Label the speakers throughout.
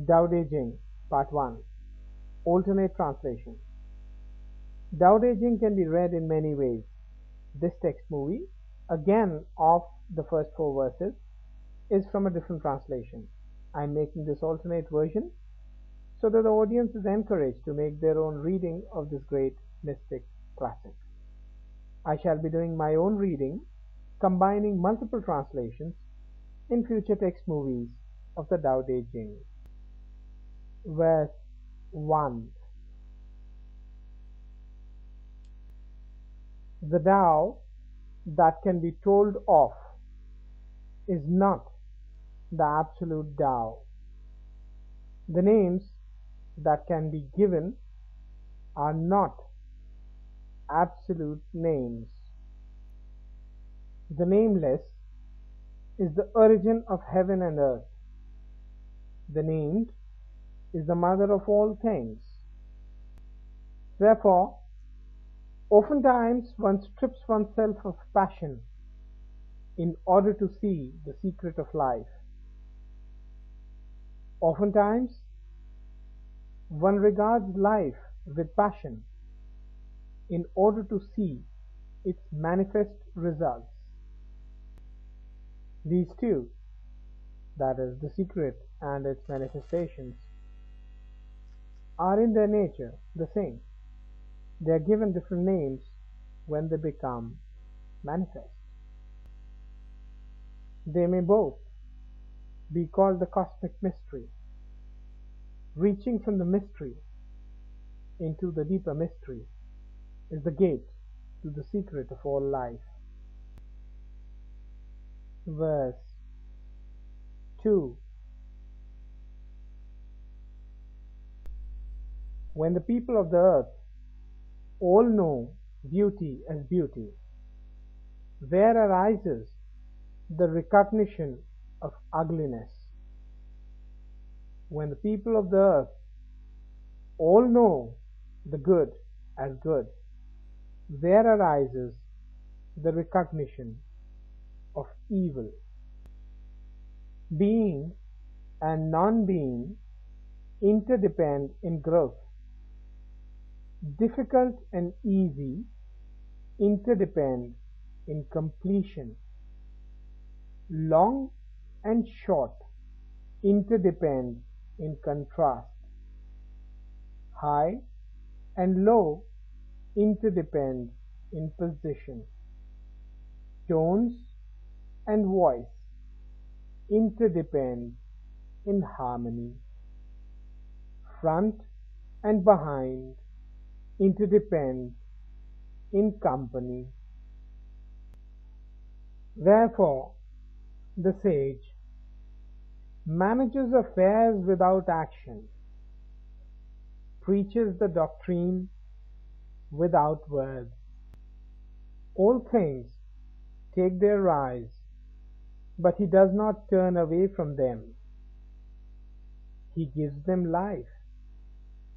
Speaker 1: Daodejing, Part 1. Alternate translation. Daodejing can be read in many ways. This text movie, again of the first 4 verses, is from a different translation. I'm making this alternate version so that the audience is encouraged to make their own reading of this great mystic classic. I shall be doing my own reading, combining multiple translations in future text movies of the Daodejing. Verse 1. The Tao that can be told of is not the absolute Tao. The names that can be given are not absolute names. The nameless is the origin of heaven and earth. The named is the mother of all things. Therefore, oftentimes one strips oneself of passion in order to see the secret of life. Oftentimes, one regards life with passion in order to see its manifest results. These two, that is, the secret and its manifestations, are in their nature the same. They are given different names when they become manifest. They may both be called the cosmic mystery. Reaching from the mystery into the deeper mystery is the gate to the secret of all life. Verse 2. When the people of the earth all know beauty as beauty, there arises the recognition of ugliness. When the people of the earth all know the good as good, there arises the recognition of evil. Being and non-being interdepend in growth. Difficult and easy interdepend in completion. Long and short interdepend in contrast. High and low interdepend in position. Tones and voice interdepend in harmony. Front and behind interdepend in company. Therefore, the sage manages affairs without action, preaches the doctrine without words. All things take their rise, but he does not turn away from them. He gives them life,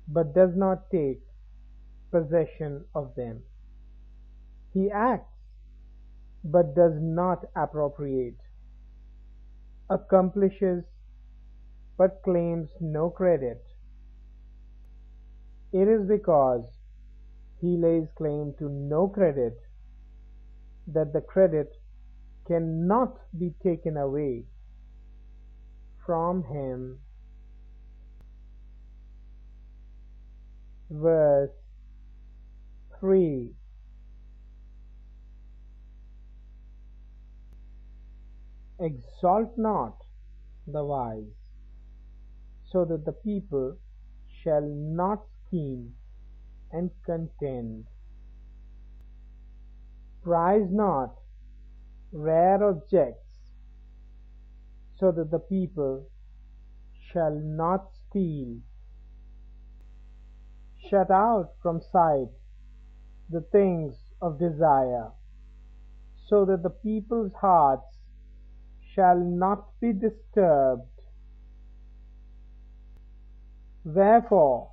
Speaker 1: but does not take possession of them. He acts, but does not appropriate, accomplishes, but claims no credit. It is because he lays claim to no credit that the credit cannot be taken away from him. Verse 3. Exalt not the wise, so that the people shall not scheme and contend. Prize not rare objects, so that the people shall not steal. Shut out from sight the things of desire, so that the people's hearts shall not be disturbed. Therefore,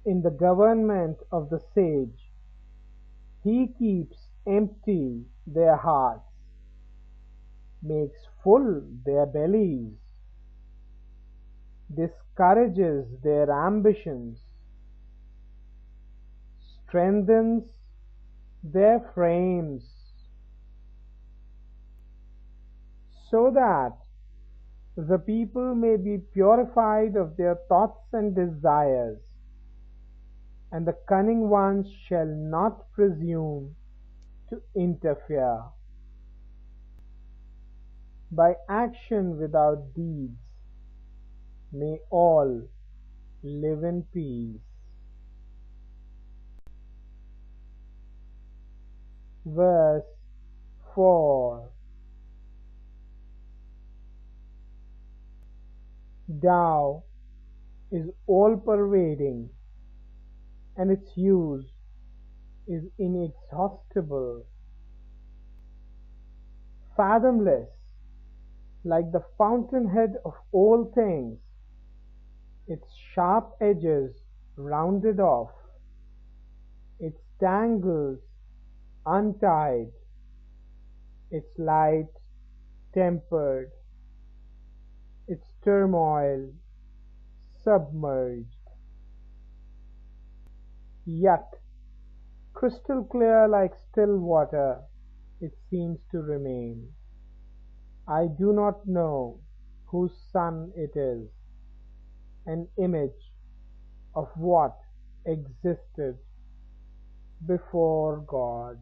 Speaker 1: in the government of the sage, he keeps empty their hearts, makes full their bellies, discourages their ambitions, strengthens their frames, so that the people may be purified of their thoughts and desires, and the cunning ones shall not presume to interfere. By action without deeds, may all live in peace. Verse 4. Tao is all-pervading, and its use is inexhaustible, fathomless, like the fountainhead of all things, its sharp edges rounded off, its tangles untied, its light tempered, its turmoil submerged. Yet, crystal clear like still water, it seems to remain. I do not know whose son it is, an image of what existed before God.